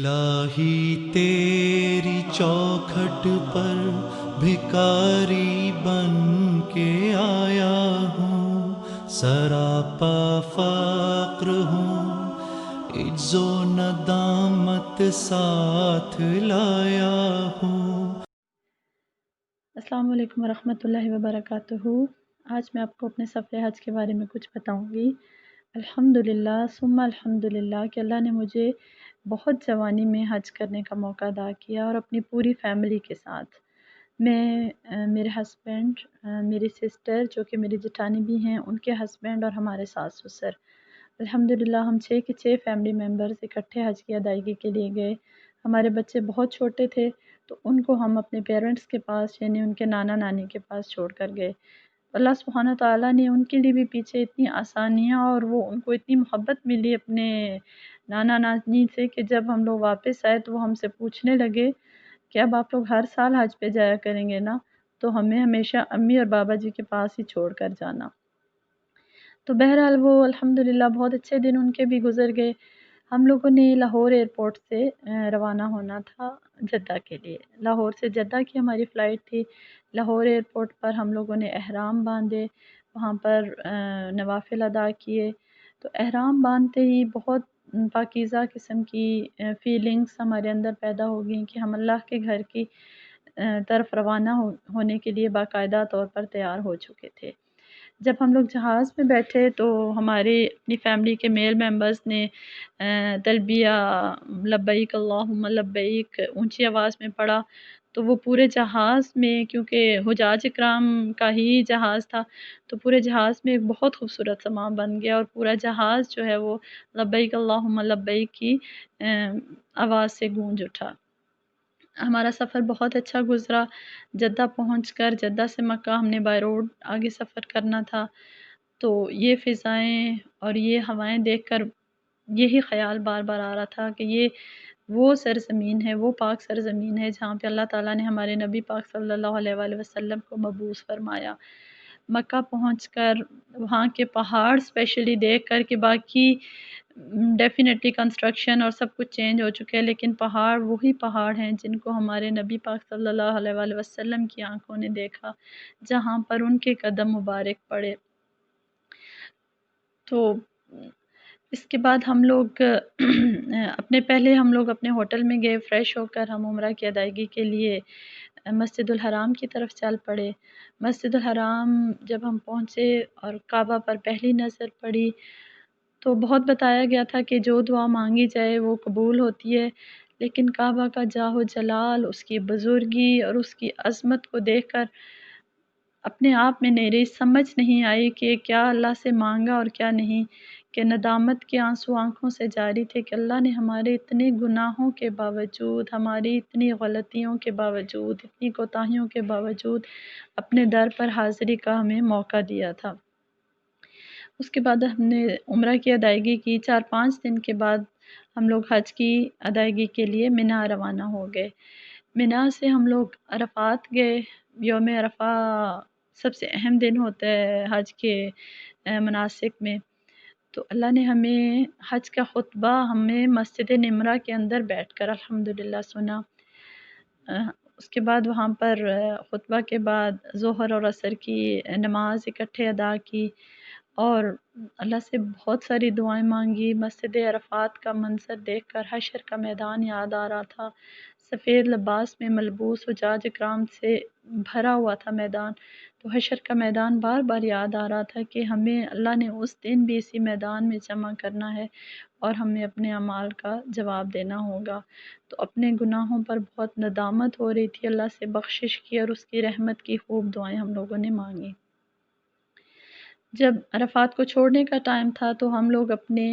الہی تیری چوکھٹ پر بھکاری بن کے آیا ہوں، سراپا فقر ہوں، عجز و ندامت ساتھ لایا ہوں۔ السلام علیکم ورحمۃ اللہ وبرکاتہ۔ آج میں آپ کو اپنے سفر حج کے بارے میں کچھ بتاؤں گی۔ الحمدللہ ثم الحمدللہ کہ اللہ نے مجھے بہت جوانی میں حج کرنے کا موقع عطا کیا، اور اپنی پوری فیملی کے ساتھ میں، میرے ہسبینڈ، میری سسٹر جو کہ میری جٹھانی بھی ہیں، ان کے ہسبینڈ اور ہمارے ساس سسر، الحمدللہ ہم 6 کے 6 فیملی ممبرز اکٹھے حج کی ادائیگی کے لیے گئے۔ ہمارے بچے بہت چھوٹے تھے تو ان کو ہم اپنے پیرنٹس کے پاس، یعنی ان کے نانا نانی کے پاس چھوڑ کر گئے۔ اللہ سبحانہ تعالیٰ نے ان کے لیے بھی پیچھے اتنی آسانیاں، اور وہ ان کو اتنی محبت ملی اپنے نانا نانی سے کہ جب ہم لوگ واپس آئے تو وہ ہم سے پوچھنے لگے کہ اب آپ لوگ ہر سال حج پہ جایا کریں گے نا، تو ہمیں ہمیشہ امی اور بابا جی کے پاس ہی چھوڑ کر جانا۔ تو بہرحال وہ الحمدللہ بہت اچھے دن ان کے بھی گزر گئے۔ ہم لوگوں نے لاہور ایئرپورٹ سے روانہ ہونا تھا جدہ کے لیے۔ لاہور سے جدہ کی ہماری فلائٹ تھی۔ لاہور ایئرپورٹ پر ہم لوگوں نے احرام باندھے، وہاں پر نوافل ادا کیے۔ تو احرام باندھتے ہی بہت پاکیزہ قسم کی فیلنگز ہمارے اندر پیدا ہو گئیں کہ ہم اللہ کے گھر کی طرف روانہ ہونے کے لیے باقاعدہ طور پر تیار ہو چکے تھے۔ جب ہم لوگ جہاز میں بیٹھے تو ہماری اپنی فیملی کے میل ممبرز نے تلبیہ لبیک اللہم لبیک اونچی آواز میں پڑھا، تو وہ پورے جہاز میں، کیونکہ حجاج اکرام کا ہی جہاز تھا، تو پورے جہاز میں ایک بہت خوبصورت سما بن گیا، اور پورا جہاز جو ہے وہ لبیک اللہم لبیک کی آواز سے گونج اٹھا۔ ہمارا سفر بہت اچھا گزرا۔ جدہ پہنچ کر، جدہ سے مکہ ہم نے بائی روڈ آگے سفر کرنا تھا، تو یہ فضائیں اور یہ ہوائیں دیکھ کر یہی خیال بار بار آ رہا تھا کہ یہ وہ سرزمین ہے، وہ پاک سرزمین ہے جہاں پہ اللہ تعالیٰ نے ہمارے نبی پاک صلی اللہ علیہ وآلہ وسلم کو مبعوث فرمایا۔ مکہ پہنچ کر وہاں کے پہاڑ اسپیشلی دیکھ کر، کہ باقی ڈیفینیٹلی کنسٹرکشن اور سب کچھ چینج ہو چکے ہیں، لیکن پہاڑ وہی پہاڑ ہیں جن کو ہمارے نبی پاک صلی اللہ علیہ وآلہ وسلم کی آنکھوں نے دیکھا، جہاں پر ان کے قدم مبارک پڑے۔ تو اس کے بعد ہم لوگ پہلے ہم لوگ اپنے ہوٹل میں گئے، فریش ہو کر ہم عمرہ کی ادائیگی کے لیے مسجد الحرام کی طرف چل پڑے۔ مسجد الحرام جب ہم پہنچے اور کعبہ پر پہلی نظر پڑی تو بہت بتایا گیا تھا کہ جو دعا مانگی جائے وہ قبول ہوتی ہے، لیکن کعبہ کا جاہ و جلال، اس کی بزرگی اور اس کی عظمت کو دیکھ کر اپنے آپ میں میری سمجھ نہیں آئی کہ کیا اللہ سے مانگا اور کیا نہیں، کہ ندامت کے آنسو آنکھوں سے جاری تھے کہ اللہ نے ہمارے اتنے گناہوں کے باوجود، ہماری اتنی غلطیوں کے باوجود، اتنی کوتاہیوں کے باوجود اپنے در پر حاضری کا ہمیں موقع دیا تھا۔ اس کے بعد ہم نے عمرہ کی ادائیگی کی۔ 4-5 دن کے بعد ہم لوگ حج کی ادائیگی کے لیے منا روانہ ہو گئے۔ منا سے ہم لوگ عرفات گئے۔ یوم عرفہ سب سے اہم دن ہوتا ہے حج کے مناسک میں، تو اللہ نے ہمیں حج کا خطبہ ہمیں مسجد نمرہ کے اندر بیٹھ کر الحمدللہ سنا۔ اس کے بعد وہاں پر خطبہ کے بعد ظہر اور عصر کی نماز اکٹھے ادا کی، اور اللہ سے بہت ساری دعائیں مانگی۔ مسجد عرفات کا منظر دیکھ کر حشر کا میدان یاد آ رہا تھا۔ سفید لباس میں ملبوس حجاج اکرام سے بھرا ہوا تھا میدان، تو حشر کا میدان بار بار یاد آ رہا تھا کہ ہمیں اللہ نے اس دن بھی اسی میدان میں جمع کرنا ہے، اور ہمیں اپنے اعمال کا جواب دینا ہوگا۔ تو اپنے گناہوں پر بہت ندامت ہو رہی تھی، اللہ سے بخشش کی اور اس کی رحمت کی خوب دعائیں ہم لوگوں نے مانگی۔ جب عرفات کو چھوڑنے کا ٹائم تھا تو ہم لوگ اپنے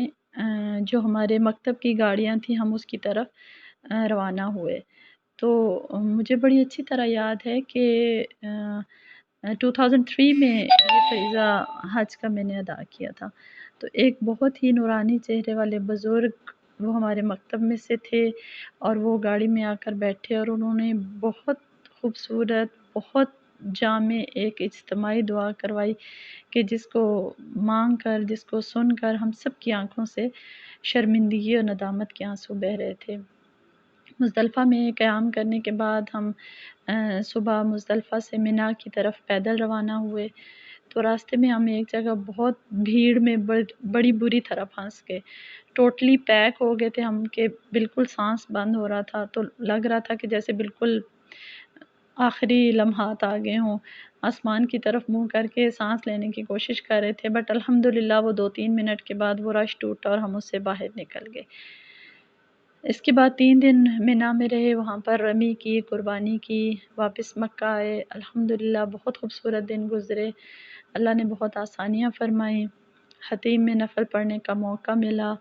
جو ہمارے مکتب کی گاڑیاں تھیں ہم اس کی طرف روانہ ہوئے۔ تو مجھے بڑی اچھی طرح یاد ہے کہ 2003 میں یہ فریضہ حج کا میں نے ادا کیا تھا۔ تو ایک بہت ہی نورانی چہرے والے بزرگ وہ ہمارے مکتب میں سے تھے، اور وہ گاڑی میں آ کر بیٹھے، اور انہوں نے بہت خوبصورت، بہت جامع ایک اجتماعی دعا کروائی کہ جس کو مانگ کر، جس کو سن کر ہم سب کی آنکھوں سے شرمندگی اور ندامت کے آنسو بہہ رہے تھے۔ مزدلفہ میں قیام کرنے کے بعد ہم صبح مزدلفہ سے منا کی طرف پیدل روانہ ہوئے، تو راستے میں ہم ایک جگہ بہت بھیڑ میں بڑی بری طرح پھنس گئے، ٹوٹلی پیک ہو گئے تھے ہم کہ بالکل سانس بند ہو رہا تھا، تو لگ رہا تھا کہ جیسے بالکل آخری لمحات آ گئے ہوں، آسمان کی طرف منہ کر کے سانس لینے کی کوشش کر رہے تھے، بٹ الحمدللہ وہ 2-3 منٹ کے بعد وہ رش ٹوٹا اور ہم اس سے باہر نکل گئے۔ اس کے بعد 3 دن منا میں رہے، وہاں پر رمی کی، قربانی کی، واپس مکہ آئے، الحمدللہ بہت خوبصورت دن گزرے، اللہ نے بہت آسانیاں فرمائیں، حتیم میں نفل پڑھنے کا موقع ملا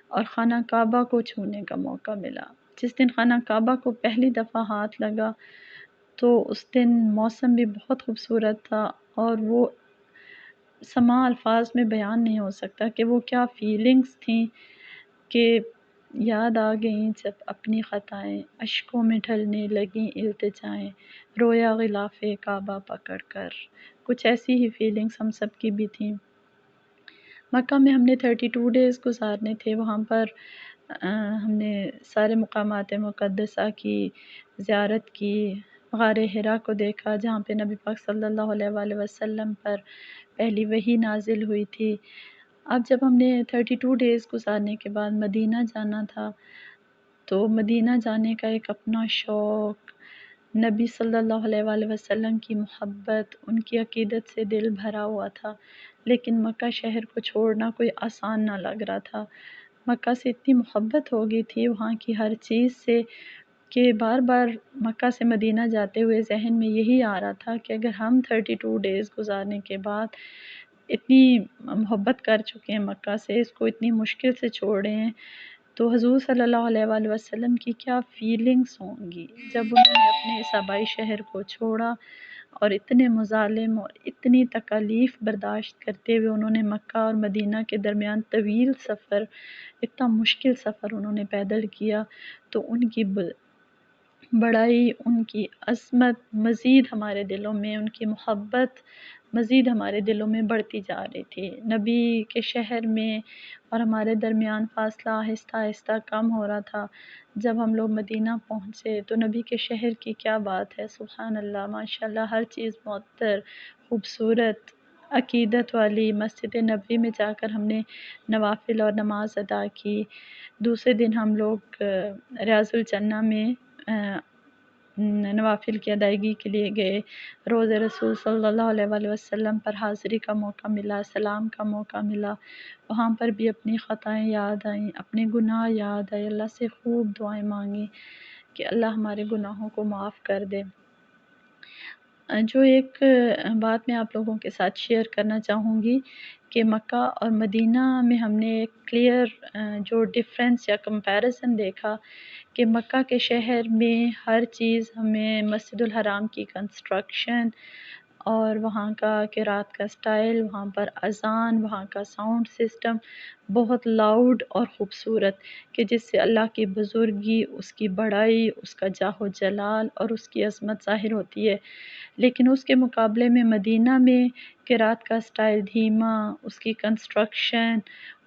اور خانہ کعبہ کو چھونے کا موقع ملا۔ جس دن خانہ کعبہ کو پہلی دفعہ ہاتھ لگا تو اس دن موسم بھی بہت خوبصورت تھا، اور وہ سما الفاظ میں بیان نہیں ہو سکتا کہ وہ کیا فیلنگز تھیں کہ یاد آ گئیں جب اپنی خطائیں، اشکوں میں ڈھلنے لگیں التجائیں، رویا غلاف کعبہ پکڑ کر، کچھ ایسی ہی فیلنگز ہم سب کی بھی تھیں۔ مکہ میں ہم نے 32 ڈیز گزارنے تھے، وہاں پر ہم نے سارے مقامات مقدسہ کی زیارت کی، غار حرا کو دیکھا جہاں پہ نبی پاک صلی اللہ علیہ وآلہ وسلم پر پہلی وحی نازل ہوئی تھی۔ اب جب ہم نے 32 ڈیز گزارنے کے بعد مدینہ جانا تھا تو مدینہ جانے کا ایک اپنا شوق، نبی صلی اللہ علیہ وآلہ وسلم کی محبت، ان کی عقیدت سے دل بھرا ہوا تھا، لیکن مکہ شہر کو چھوڑنا کوئی آسان نہ لگ رہا تھا۔ مکہ سے اتنی محبت ہو گئی تھی، وہاں کی ہر چیز سے، کہ بار بار مکہ سے مدینہ جاتے ہوئے ذہن میں یہی آ رہا تھا کہ اگر ہم 32 ڈیز گزارنے کے بعد اتنی محبت کر چکے ہیں مکہ سے، اس کو اتنی مشکل سے چھوڑ رہے ہیں، تو حضور صلی اللہ علیہ وآلہ وسلم کی کیا فیلنگز ہوں گی جب انہوں نے اپنے اس آبائی شہر کو چھوڑا اور اتنے مظالم اور اتنی تکالیف برداشت کرتے ہوئے انہوں نے مکہ اور مدینہ کے درمیان طویل سفر، اتنا مشکل سفر انہوں نے پیدل کیا، تو ان کی بڑائی، ان کی عظمت مزید ہمارے دلوں میں، ان کی محبت مزید ہمارے دلوں میں بڑھتی جا رہی تھی۔ نبی کے شہر میں اور ہمارے درمیان فاصلہ آہستہ آہستہ کم ہو رہا تھا۔ جب ہم لوگ مدینہ پہنچے تو نبی کے شہر کی کیا بات ہے، سبحان اللہ، ماشاءاللہ، ہر چیز معطر، خوبصورت، عقیدت والی۔ مسجد نبوی میں جا کر ہم نے نوافل اور نماز ادا کی۔ دوسرے دن ہم لوگ ریاض الجنہ میں نوافل کی ادائیگی کے لیے گئے، روضہ رسول صلی اللہ علیہ وآلہ وسلم پر حاضری کا موقع ملا، سلام کا موقع ملا، وہاں پر بھی اپنی خطائیں یاد آئیں، اپنے گناہ یاد آئے، اللہ سے خوب دعائیں مانگیں کہ اللہ ہمارے گناہوں کو معاف کر دے۔ جو ایک بات میں آپ لوگوں کے ساتھ شیئر کرنا چاہوں گی کہ مکہ اور مدینہ میں ہم نے ایک کلیئر جو ڈیفرنس یا کمپیریزن دیکھا کہ مکہ کے شہر میں ہر چیز ہمیں مسجد الحرام کی کنسٹرکشن اور وہاں کا قرات کا سٹائل، وہاں پر اذان، وہاں کا ساؤنڈ سسٹم بہت لاؤڈ اور خوبصورت، کہ جس سے اللہ کی بزرگی، اس کی بڑائی، اس کا جاہ و جلال اور اس کی عظمت ظاہر ہوتی ہے۔ لیکن اس کے مقابلے میں مدینہ میں قرات کا سٹائل دھیما، اس کی کنسٹرکشن،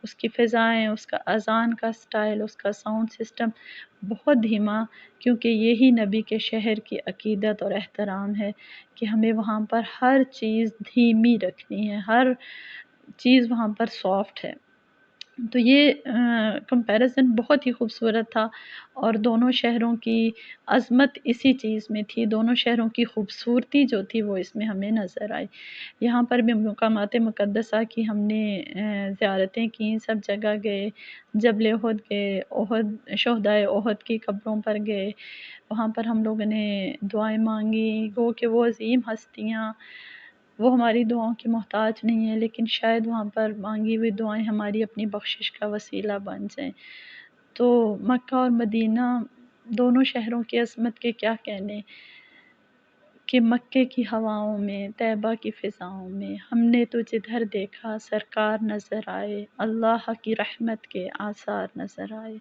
اس کی فضائیں، اس کا اذان کا سٹائل، اس کا ساؤنڈ سسٹم بہت دھیما، کیونکہ یہی نبی کے شہر کی عقیدت اور احترام ہے کہ ہمیں وہاں پر ہر چیز دھیمی رکھنی ہے، ہر چیز وہاں پر سافٹ ہے۔ تو یہ کمپیریزن بہت ہی خوبصورت تھا، اور دونوں شہروں کی عظمت اسی چیز میں تھی، دونوں شہروں کی خوبصورتی جو تھی وہ اس میں ہمیں نظر آئی۔ یہاں پر بھی مقامات مقدسہ کی ہم نے زیارتیں کیں، سب جگہ گئے، جبل احد گئے، احد، شہدائے احد کی قبروں پر گئے، وہاں پر ہم لوگوں نے دعائیں مانگی، گو کہ وہ عظیم ہستیاں وہ ہماری دعاؤں کی محتاج نہیں ہیں، لیکن شاید وہاں پر مانگی ہوئی دعائیں ہماری اپنی بخشش کا وسیلہ بن جائیں۔ تو مکہ اور مدینہ دونوں شہروں کی عظمت کے کیا کہنے، کہ مکے کی ہواؤں میں، طیبہ کی فضاؤں میں ہم نے تو جدھر دیکھا سرکار نظر آئے، اللہ کی رحمت کے آثار نظر آئے۔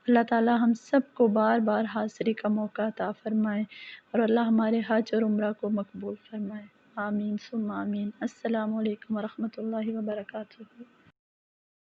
اللہ تعالی ہم سب کو بار بار حاضری کا موقع عطا فرمائے، اور اللہ ہمارے حج اور عمرہ کو مقبول فرمائے۔ آمین ثم آمین۔ السلام علیکم ورحمۃ اللہ وبرکاتہ۔